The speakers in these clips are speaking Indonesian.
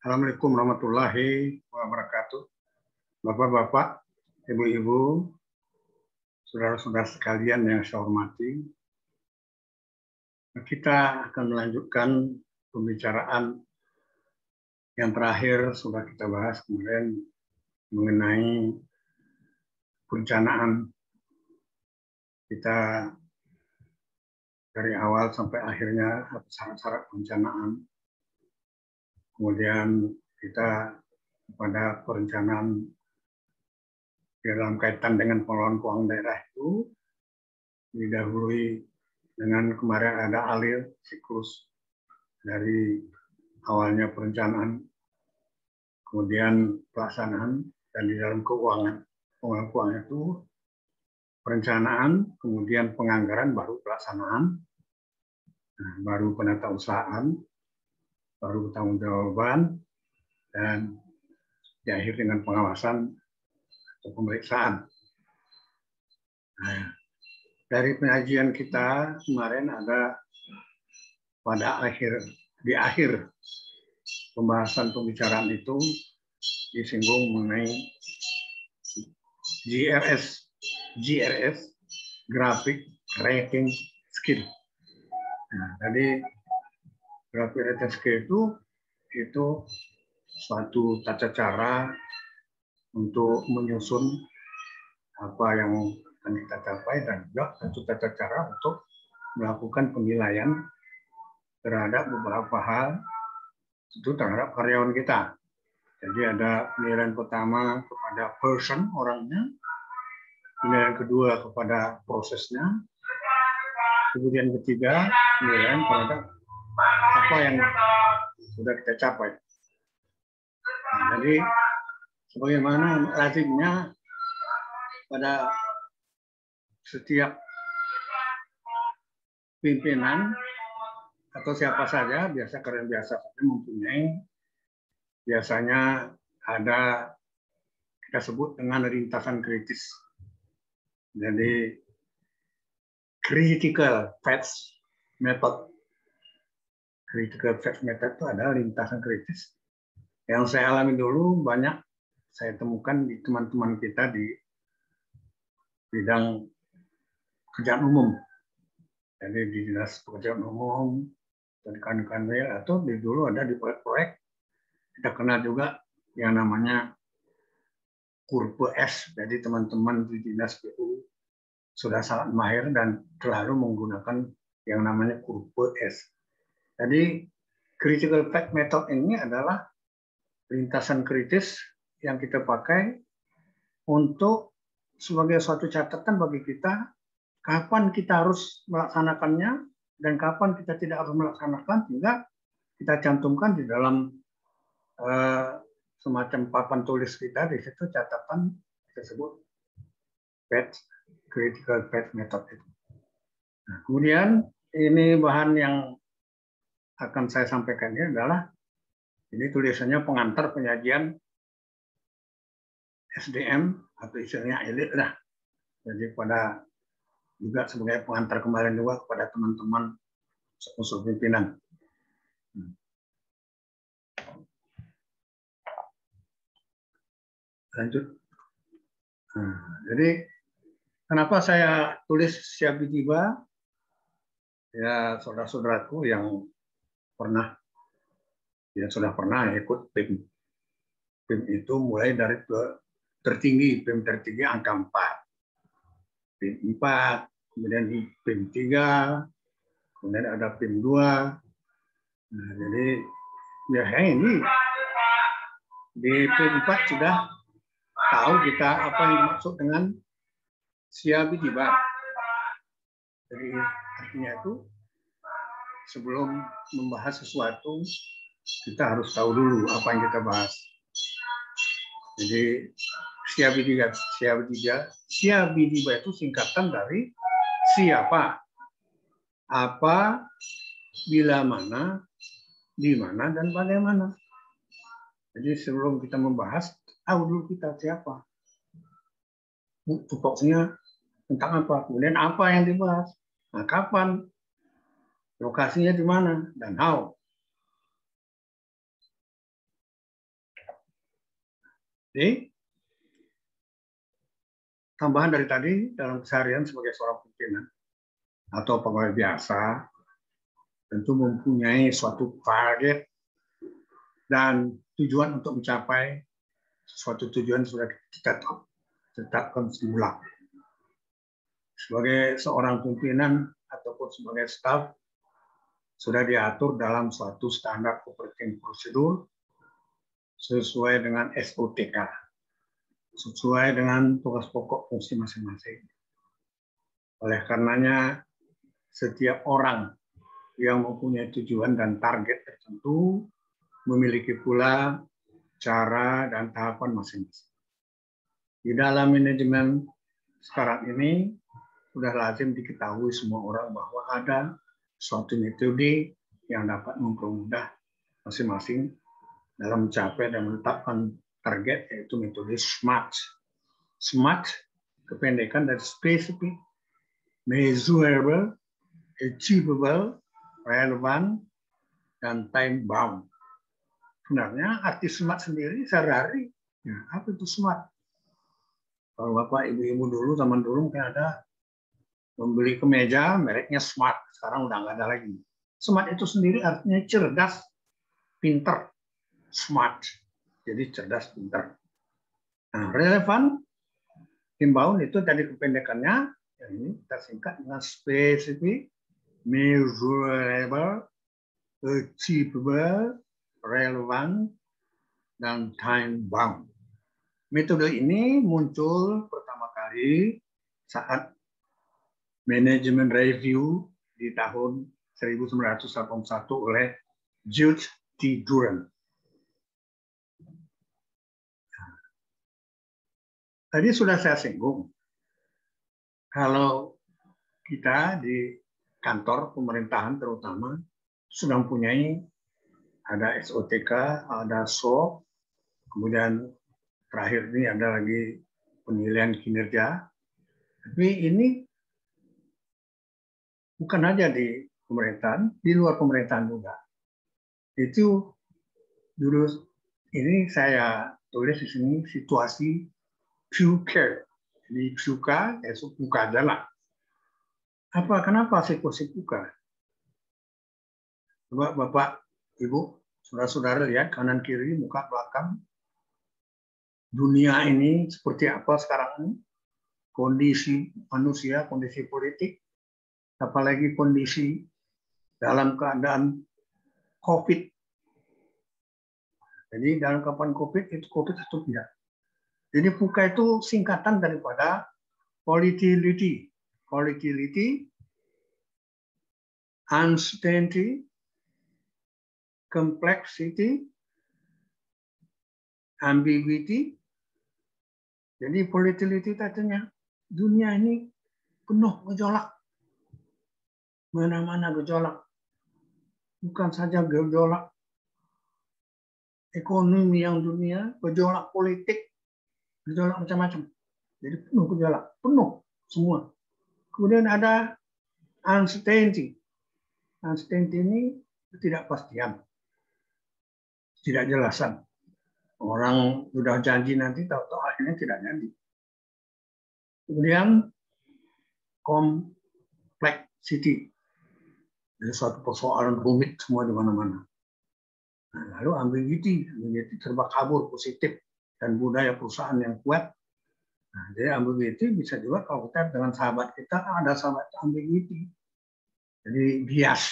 Assalamualaikum warahmatullahi wabarakatuh. Bapak-bapak, ibu-ibu, saudara-saudara sekalian yang saya hormati, kita akan melanjutkan pembicaraan yang terakhir sudah kita bahas kemarin mengenai perencanaan. Kita dari awal sampai akhirnya syarat-syarat perencanaan. Kemudian kita pada perencanaan dalam kaitan dengan pengelolaan keuangan daerah itu didahului dengan kemarin ada alir siklus dari awalnya perencanaan, kemudian pelaksanaan, dan di dalam keuangan itu perencanaan, kemudian penganggaran, baru pelaksanaan, baru penatausahaan, baru pertanggungjawaban, dan diakhiri dengan pengawasan atau pemeriksaan. Nah, dari pengajian kita kemarin ada di akhir pembahasan pembicaraan itu disinggung mengenai GRS, Graphic Rating Skill. Nah, tadi Graphic Rating Skill itu suatu tata cara untuk menyusun apa yang akan kita capai dan juga satu tata cara untuk melakukan penilaian terhadap beberapa hal itu terhadap karyawan kita. Jadi ada penilaian pertama kepada person, orangnya, penilaian kedua kepada prosesnya, kemudian ketiga penilaian terhadap apa yang sudah kita capai. Nah, jadi sebagaimana lazimnya pada setiap pimpinan atau siapa saja, karyawan biasa saja mempunyai, biasanya ada kita sebut dengan lintasan kritis. Jadi critical facts method. Critical facts method itu adalah lintasan kritis. Yang saya alami dulu banyak saya temukan di teman-teman kita di bidang pekerjaan umum. Jadi di dinas pekerjaan umum, dan kanwil, atau dulu ada di proyek-proyek. Kita kenal juga yang namanya kurve S. Jadi teman-teman di dinas PU sudah sangat mahir dan selalu menggunakan yang namanya kurve S. Jadi critical fact method ini adalah lintasan kritis yang kita pakai untuk sebagai suatu catatan bagi kita kapan kita harus melaksanakannya dan kapan kita tidak harus melaksanakan, sehingga kita cantumkan di dalam semacam papan tulis kita. Di situ catatan tersebut critical fact method itu. Nah, kemudian ini bahan yang akan saya sampaikan ini adalah ini tulisannya pengantar penyajian SDM atau istilahnya elit lah. Jadi pada juga sebagai pengantar kemarin juga kepada teman-teman unsur pimpinan. Lanjut. Nah, jadi kenapa saya tulis Siabi Tiba? Ya, saudara-saudaraku yang sudah pernah ikut PIM. PIM itu mulai dari tertinggi, PIM tertinggi angka 4. PIM 4, kemudian PIM 3, kemudian ada PIM 2. Nah, jadi ya ini di PIM 4 sudah tahu kita apa yang dimaksud dengan Siabi Tiba. Jadi artinya itu sebelum membahas sesuatu kita harus tahu dulu apa yang kita bahas. Jadi Siabi Tiba itu singkatan dari siapa, apa, bila mana, di mana, dan bagaimana. Jadi sebelum kita membahas, tahu dulu kita siapa. Tupoksinya tentang apa, kemudian apa yang dibahas, nah kapan, lokasinya di mana, dan how. Jadi, tambahan dari tadi, dalam keseharian sebagai seorang pimpinan atau pegawai biasa, tentu mempunyai suatu target dan tujuan untuk mencapai suatu tujuan sudah kita tetapkan semula. Sebagai seorang pimpinan ataupun sebagai staf, sudah diatur dalam suatu standar operating procedure sesuai dengan SOTK, sesuai dengan tugas pokok fungsi masing-masing. Oleh karenanya, setiap orang yang mempunyai tujuan dan target tertentu memiliki pula cara dan tahapan masing-masing. Di dalam manajemen sekarang ini, sudah lazim diketahui semua orang bahwa ada suatu metode yang dapat mempermudah masing-masing dalam mencapai dan menetapkan target, yaitu metode SMART. SMART kependekan dari specific, measurable, achievable, relevant, dan time bound. Sebenarnya arti SMART sendiri sehari-hari, ya, apa itu SMART? Kalau Bapak Ibu-Ibu dulu, zaman dulu mungkin ada membeli kemeja mereknya Smart, sekarang udah nggak ada lagi. Smart itu sendiri artinya cerdas, pinter, smart. Jadi cerdas, pinter. Nah, relevan, inbound itu tadi kependekannya, yang ini kita singkat dengan spesifik, measurable, achievable, relevant, dan time bound. Metode ini muncul pertama kali saat manajemen review di tahun 1981 oleh Jude T. Durant. Tadi sudah saya singgung, kalau kita di kantor pemerintahan terutama sudah mempunyai ada SOTK, ada SOP, kemudian terakhir ini ada lagi penilaian kinerja. Tapi ini bukan aja di pemerintahan, di luar pemerintahan juga. Itu dulu ini saya tulis di sini situasi PUCA. Jadi PUCA, PUCA adalah kenapa situasi PUCA? Coba Bapak, Ibu, saudara-saudara lihat kanan kiri, muka belakang. Dunia ini seperti apa sekarang ini? Kondisi manusia, kondisi politik, apalagi kondisi dalam keadaan COVID. Jadi dalam keadaan COVID itu tidak. Jadi PUCA itu singkatan daripada volatility, uncertainty, complexity, ambiguity. Jadi volatility artinya dunia ini penuh gejolak. Mana-mana gejolak. Bukan saja gejolak ekonomi yang dunia, gejolak politik, gejolak macam-macam. Jadi penuh gejolak, penuh semua. Kemudian ada uncertainty. Uncertainty ini ketidakpastian, tidak jelasan. Orang sudah janji nanti, tahu-tahu akhirnya tidak jadi. Kemudian complexity, jadi suatu persoalan rumit semua di mana-mana. Nah, lalu ambiguity serba kabur, positif, dan budaya perusahaan yang kuat. Nah, jadi ambiguity bisa juga kalau kita dengan sahabat kita ada sahabat ambiguity. Jadi bias.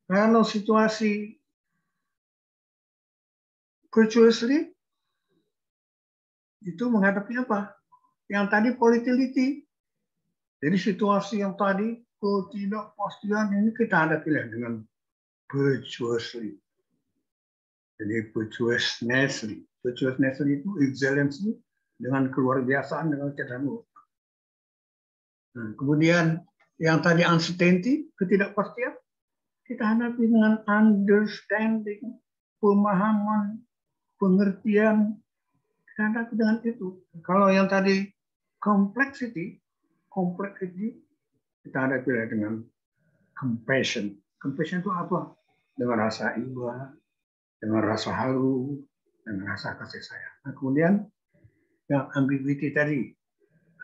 Kalau situasi virtuously itu menghadapi apa? Yang tadi volatility. Jadi situasi yang tadi ketidakpastian ini kita hadapi dengan virtuously. Jadi virtuousnessly itu excellency dengan keluar biasaan, dengan kecerdasan. Nah, kemudian yang tadi uncertainty, ketidakpastian, kita hadapi dengan understanding, pemahaman, pengertian, kita hadapi dengan itu. Kalau yang tadi complexity, kita hadapi dengan compassion. Compassion itu apa? dengan rasa iba, dengan rasa haru, dengan rasa kasih sayang. Nah, kemudian yang ambiguity tadi,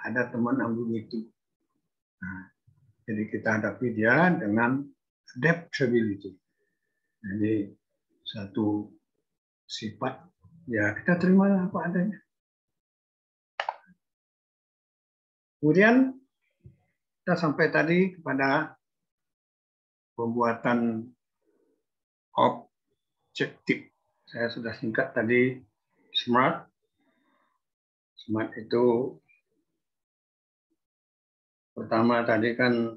ada teman ambiguity. Nah, jadi kita hadapi dia dengan adaptability. Jadi satu sifat, ya kita terima apa adanya. Kemudian kita sampai tadi kepada pembuatan objektif. Saya sudah singkat tadi, SMART. SMART itu pertama tadi kan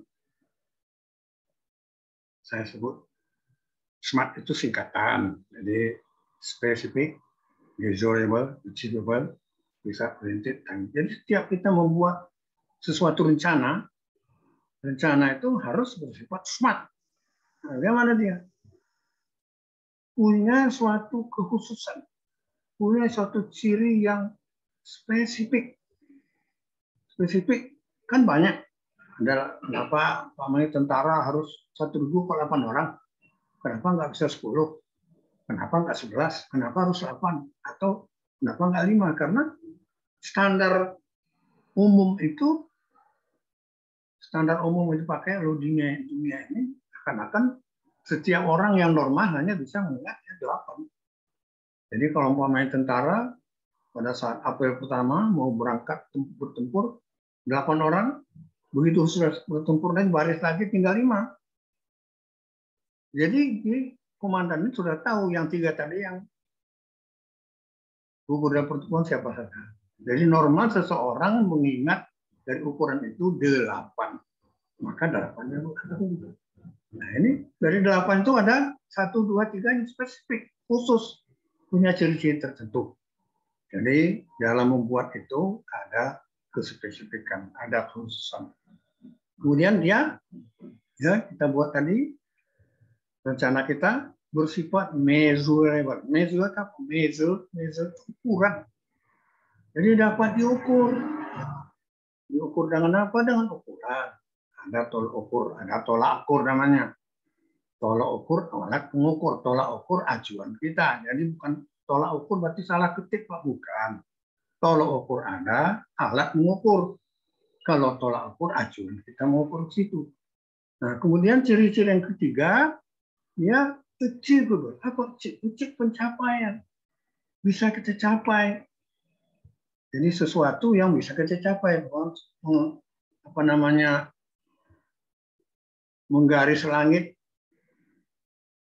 saya sebut SMART itu singkatan. Jadi spesifik, measurable, achievable, bisa oriented. Jadi setiap kita membuat sesuatu rencana itu harus bersifat SMART. Nah, bagaimana dia? Punya suatu kekhususan, punya suatu ciri yang spesifik. Spesifik kan banyak. Ada kenapa tentara harus 1.000 per 8 orang? Kenapa nggak bisa 10? Kenapa nggak 11? Kenapa harus 8? Atau kenapa nggak 5? Karena standar umum itu pakai dunia ini akan setiap orang yang normal hanya bisa mengingat 8. Jadi kalau pemain tentara pada saat apel pertama mau berangkat bertempur 8 orang, begitu sudah bertempur dan baris lagi tinggal 5. Jadi komandan ini sudah tahu yang 3 tadi yang gugur dalam pertempuran siapa saja. Jadi normal seseorang mengingat dari ukuran itu 8. Maka 8-nya ada gugur. Nah ini dari 8 itu ada 1, 2, 3 yang spesifik, khusus, punya ciri-ciri tertentu. Jadi dalam membuat itu ada kespesifikan, ada khususan. Kemudian ya kita buat tadi rencana kita bersifat measurable. Measure apa? Measure ukuran. Jadi dapat diukur. Diukur dengan apa? Dengan ukuran. Ada tolak ukur namanya. Tolak ukur alat pengukur, tolak ukur acuan kita. Jadi bukan tolak ukur berarti salah ketik Pak, bukan. Tolak ukur ada, alat mengukur. Kalau tolak ukur acuan kita mengukur ke situ. Nah, kemudian ciri-ciri yang ketiga, ya achievable. Apa? Pencapaian. Bisa kita capai. Jadi sesuatu yang bisa kita capai. Menggaris langit.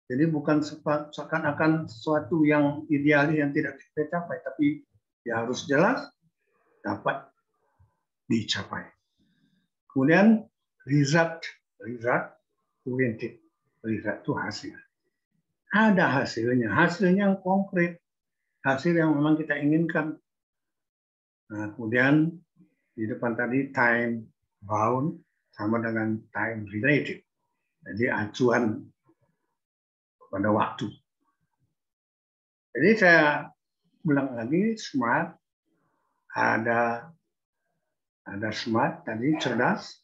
Jadi bukan seakan-akan sesuatu yang idealis yang tidak kita capai, tapi ya harus jelas dapat dicapai. Kemudian result oriented. Result itu hasil. Ada hasilnya yang konkret, hasil yang memang kita inginkan. Nah, kemudian di depan tadi time bound sama dengan time related. Jadi acuan pada waktu. Jadi saya ulang lagi, SMART ada SMART tadi, cerdas.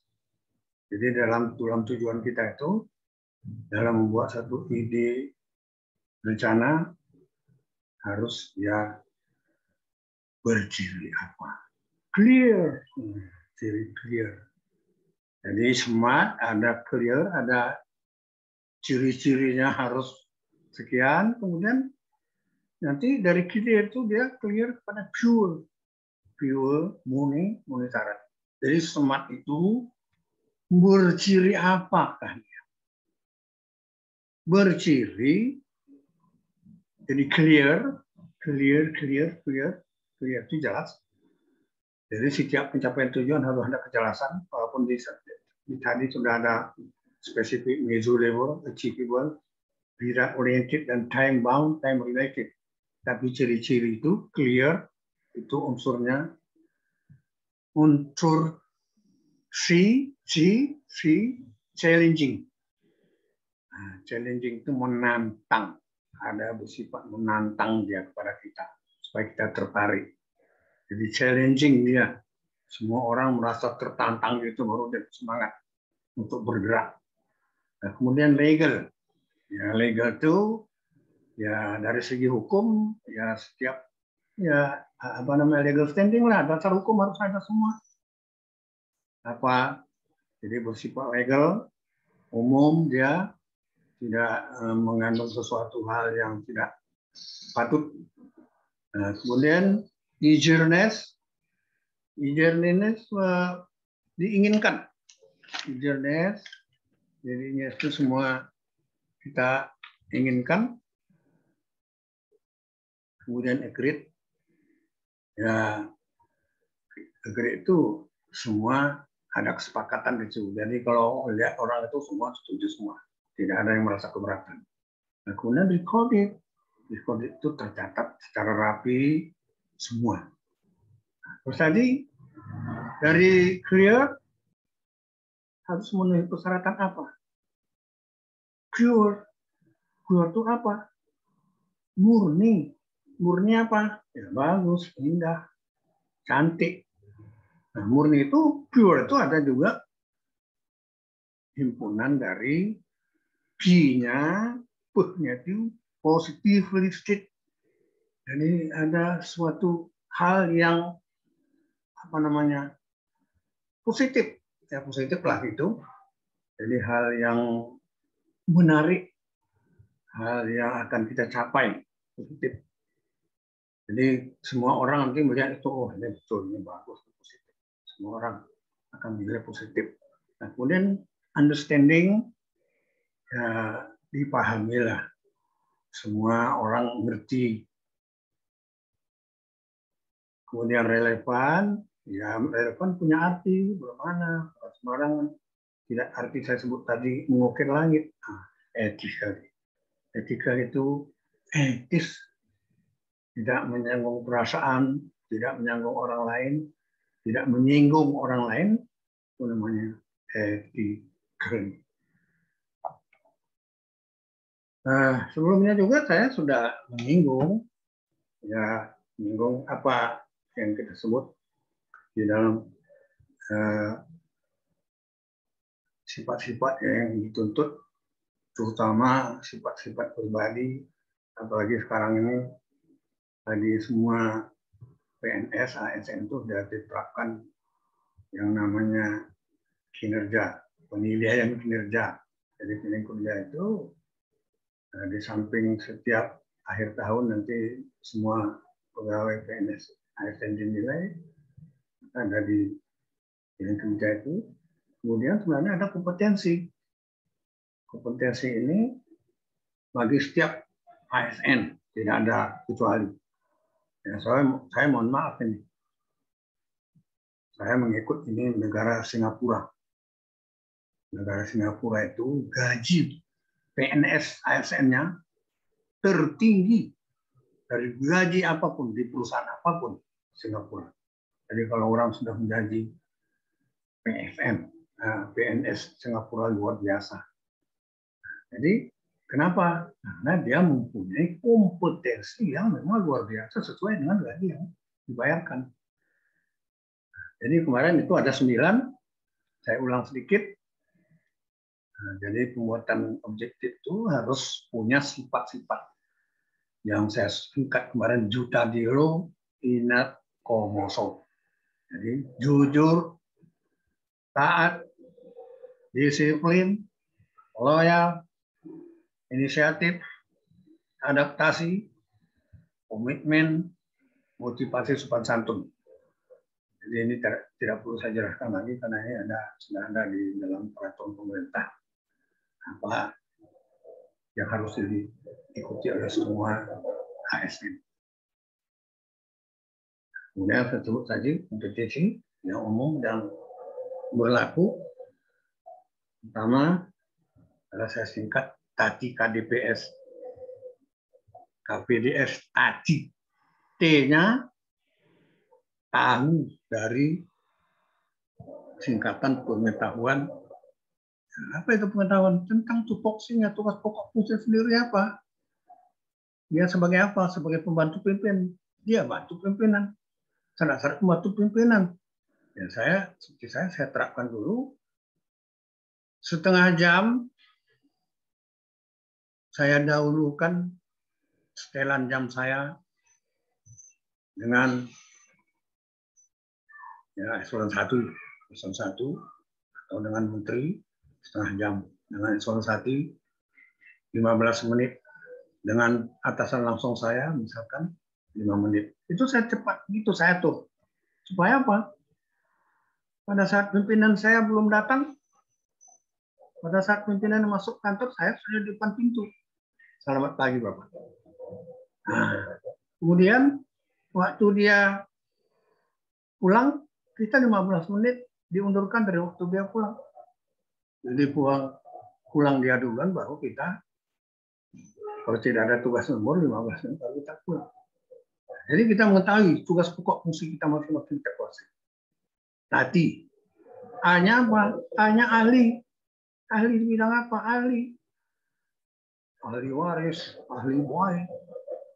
Jadi dalam tujuan kita itu, dalam membuat satu ide rencana harus ya berciri apa? Clear, ciri clear. Jadi SMART ada clear, ada ciri-cirinya harus sekian, kemudian nanti dari clear itu dia clear pada pure, murni syarat. Jadi SMART itu berciri apakah dia? Berciri, jadi clear itu jelas. Jadi setiap pencapaian tujuan harus ada kejelasan, walaupun di tadi sudah ada spesifik, measurable, achievable, result oriented, dan time bound, time related. Tapi ciri-ciri itu clear, itu unsurnya unsur C, challenging. Nah, challenging itu menantang, ada bersifat menantang dia kepada kita supaya kita tertarik. Jadi challenging dia, semua orang merasa tertantang gitu baru dia semangat untuk bergerak. Nah, kemudian legal, Ya, legal itu ya dari segi hukum ya setiap ya apa namanya legal standing lah, dasar hukum harus ada semua. Apa jadi bersifat legal, umum, dia tidak mengandung sesuatu hal yang tidak patut. Nah, kemudian eagerness diinginkan. Eagerness, jadinya itu semua kita inginkan. Kemudian agreed, ya agreed itu semua ada kesepakatan di situ. Jadi kalau lihat orang itu semua setuju semua, tidak ada yang merasa keberatan. Nah, kemudian recorded itu tercatat secara rapi semua. Terus tadi dari clear harus memenuhi persyaratan apa? Pure itu apa? Murni. Murni apa? Ya bagus, indah, cantik. Nah, murni itu pure itu ada juga himpunan dari P-nya, P-nya itu positively state. Jadi ada suatu hal yang apa namanya positif, ya positif lah itu. Jadi hal yang menarik, hal yang akan kita capai positif. Jadi semua orang nanti melihat itu, oh ini betul, ini bagus, ini positif. Semua orang akan menilai positif. Nah, kemudian understanding ya dipahamilah. Semua orang ngerti. Kemudian relevan, ya relevan punya arti bagaimana. Semua orang tidak arti saya sebut tadi mengukir langit. Nah, etika. Etika itu etis, tidak menyinggung perasaan, tidak menyinggung orang lain, tidak menyinggung orang lain, itu namanya etika. Nah, sebelumnya juga saya sudah menyinggung, ya menyinggung apa yang kita sebut di dalam sifat-sifat yang dituntut, terutama sifat-sifat pribadi, apalagi sekarang ini tadi semua PNS, ASN itu sudah diterapkan yang namanya kinerja, penilaian kinerja. Jadi penilaian kinerja itu di samping setiap akhir tahun nanti semua pegawai PNS ASN dinilai, ada di penilaian kinerja itu. Kemudian sebenarnya ada kompetensi. Kompetensi ini bagi setiap ASN tidak ada kecuali. Ya, saya mohon maaf ini. Saya mengikut ini negara Singapura. Negara Singapura itu gaji PNS ASN-nya tertinggi dari gaji apapun di perusahaan apapun Singapura. Jadi kalau orang sudah menjadi PFM, PNS Singapura luar biasa. Jadi kenapa? Karena dia mempunyai kompetensi yang memang luar biasa sesuai dengan gaji yang dibayarkan. Jadi kemarin itu ada 9, saya ulang sedikit. Nah, jadi pembuatan objektif itu harus punya sifat-sifat yang saya singkat kemarin Jutadilo Inat Komoso. Jadi jujur, taat, disiplin, loyal, inisiatif, adaptasi, komitmen, motivasi, sopan santun. Jadi ini tidak perlu saya jelaskan lagi karena ini sudah ada di dalam peraturan pemerintah apa yang harus diikuti oleh semua ASN. Kemudian saya sebut tadi kompetisi yang umum dan berlaku. Pertama adalah saya singkat TATI KDPS. KPDS TATI. T-nya tahu dari singkatan pengetahuan. Apa itu pengetahuan? Tentang tupoksinya, tugas pokok fungsi sendiri apa? Dia sebagai apa? Sebagai pembantu pimpinan. Dia bantu pimpinan. Syarat-syarat pembantu pimpinan. Ya saya terapkan dulu. Setengah jam saya dahulukan setelan jam saya dengan ya eselon 1 atau dengan menteri setengah jam, dengan eselon 1 15 menit, dengan atasan langsung saya misalkan 5 menit. Itu saya cepat gitu saya tuh. Supaya apa? Pada saat pimpinan saya belum datang, pada saat pimpinan masuk kantor, saya sudah di depan pintu. Selamat pagi, Bapak. Nah, kemudian waktu dia pulang, kita 15 menit diundurkan dari waktu dia pulang. Jadi pulang dia duluan, baru kita, kalau tidak ada tugas lembur, 15 menit baru kita pulang. Jadi kita mengetahui tugas pokok fungsi kita masing-masing kita kuasai. Tadi, A-nya apa? A-nya ahli. Ahli di bidang apa? Ahli waris, ahli baik.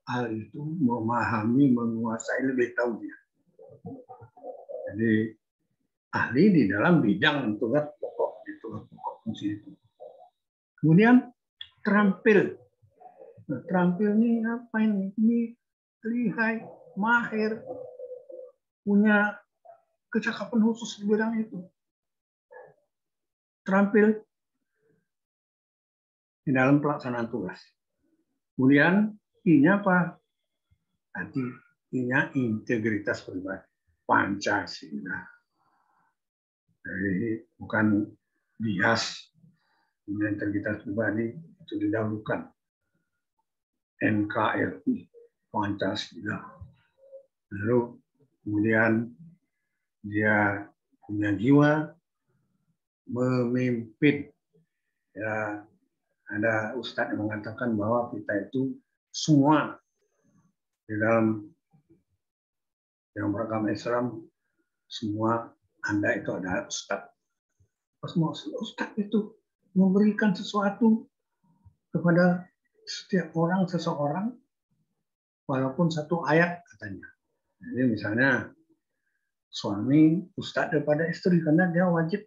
Ahli itu memahami, menguasai, lebih tahu dia. Jadi ahli di dalam bidang tugas pokok, tugas pokok fungsi itu. Kemudian terampil. Nah, terampil ini apa ini? Ini lihai, mahir, punya kecakapan khusus di bidang itu. Terampil di dalam pelaksanaan tugas. Kemudian I-nya apa? Tadi I-nya integritas pribadi, Pancasila. Jadi bukan bias, punya integritas pribadi itu didahulukan. NKRI, Pancasila. Lalu kemudian dia punya jiwa memimpin. Ya, ada ustadz yang mengatakan bahwa kita itu semua di dalam yang beragama Islam, semua Anda itu adalah ustadz. Semua ustadz itu memberikan sesuatu kepada setiap orang, seseorang, walaupun satu ayat katanya. Jadi misalnya suami ustadz daripada istri karena dia wajib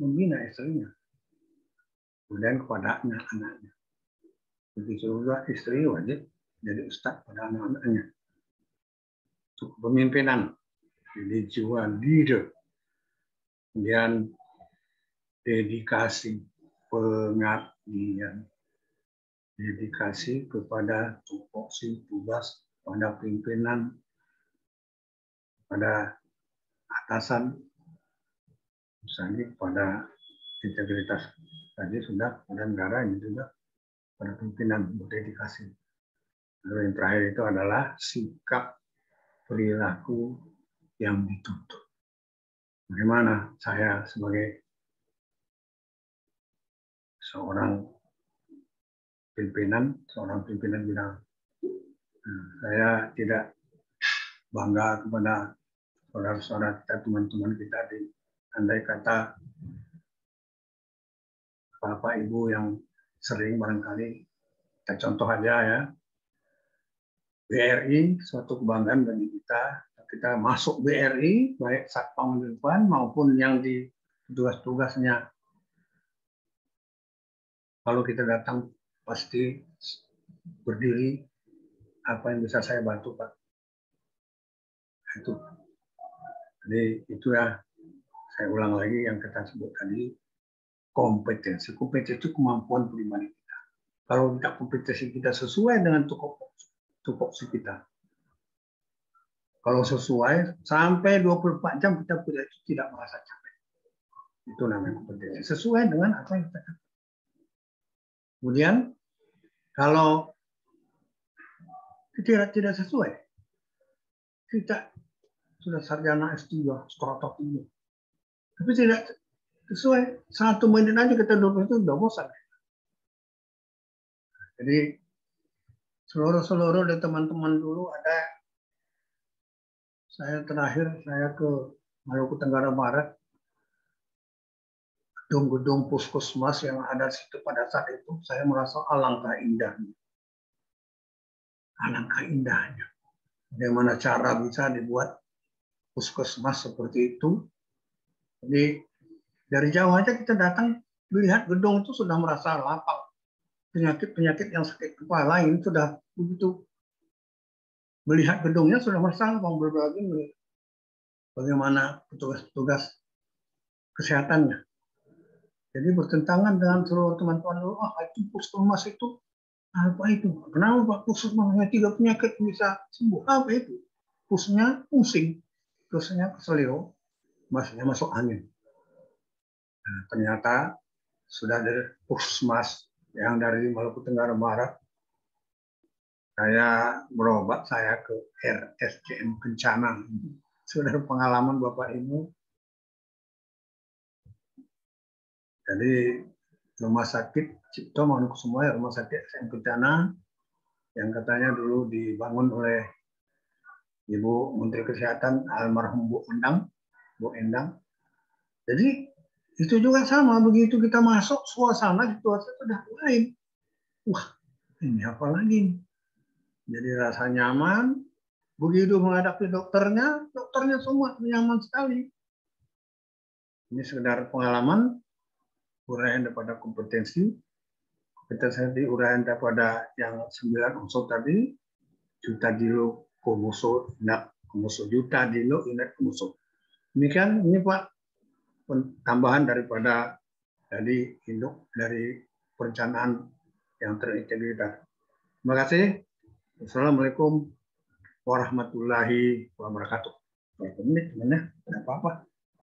membina istrinya. Kemudian kepada anak-anaknya. Begitu juga istri wajib jadi ustadz pada anak-anaknya. Kepemimpinan, jadi jiwa leader. Kemudian dedikasi, pengabdian, dedikasi kepada tupoksi tugas pada pimpinan, pada atasan, misalnya pada integritas tadi sudah, pada negara ini juga pada pimpinan berdedikasi. Lalu yang terakhir itu adalah sikap perilaku yang dituntut. Bagaimana saya sebagai seorang pimpinan bidang, saya tidak bangga kepada saudara-saudara kita, teman-teman kita di andai kata Bapak Ibu yang sering barangkali kita contoh aja ya, BRI suatu kebanggaan bagi kita masuk BRI baik satpam di depan maupun yang di tugas-tugasnya. Kalau kita datang pasti berdiri, apa yang bisa saya bantu Pak? Itu. Jadi itu ya, saya ulang lagi yang kita sebut tadi, kompetensi. Kompetensi itu kemampuan pribadi kita. Kalau tidak kompetensi kita sesuai dengan tupoksi kita, kalau sesuai sampai 24 jam kita tidak merasa capek. Itu namanya kompetensi. Sesuai dengan apa yang kita katakan. Kemudian kalau tidak sesuai, kita sudah sarjana S3, strata 3, tapi tidak sesuai, 1 menit aja kita duduk itu udah bosan. Jadi seluruh dari teman-teman dulu ada, saya terakhir saya ke Maluku Tenggara Barat, gedung-gedung puskesmas yang ada di situ pada saat itu, saya merasa alangkah indahnya. Alangkah indahnya. Bagaimana cara bisa dibuat puskesmas seperti itu. Jadi dari jauh aja kita datang, lihat gedung itu sudah merasa lapang. penyakit-penyakit yang sakit kepala ini sudah begitu melihat gedungnya sudah masalah, belum lagi bagaimana petugas-petugas kesehatannya. Jadi bertentangan dengan seluruh teman-teman dulu, itu puskesmas itu apa itu? Kenapa Pak puskesmas hanya 3 penyakit bisa sembuh? Apa itu? Pusnya pusing, terusnya keselio, masuknya masuk angin. Nah, ternyata sudah dari puskesmas yang dari Maluku Tenggara Barat, saya berobat saya ke RSCM Kencana. Sudah pengalaman Bapak Ibu. Jadi rumah sakit Cipto Mangunkusumo, rumah sakit RSCM Kencana yang katanya dulu dibangun oleh Ibu Menteri Kesehatan almarhum Bu Endang. Jadi itu juga sama, begitu kita masuk suasana situasi sudah lain. Wah, ini apa lagi? Jadi rasa nyaman, begitu menghadapi dokternya semua nyaman sekali. Ini sekedar pengalaman, uraian daripada kompetensi uraian daripada yang 9 unsur tadi, juta dilo komuso, juta dilo ingat komuso. Demikian ini Pak, tambahan daripada dari induk dari perencanaan yang terintegritas. Terima kasih. Assalamualaikum warahmatullahi wabarakatuh. Berapa menit, apa-apa.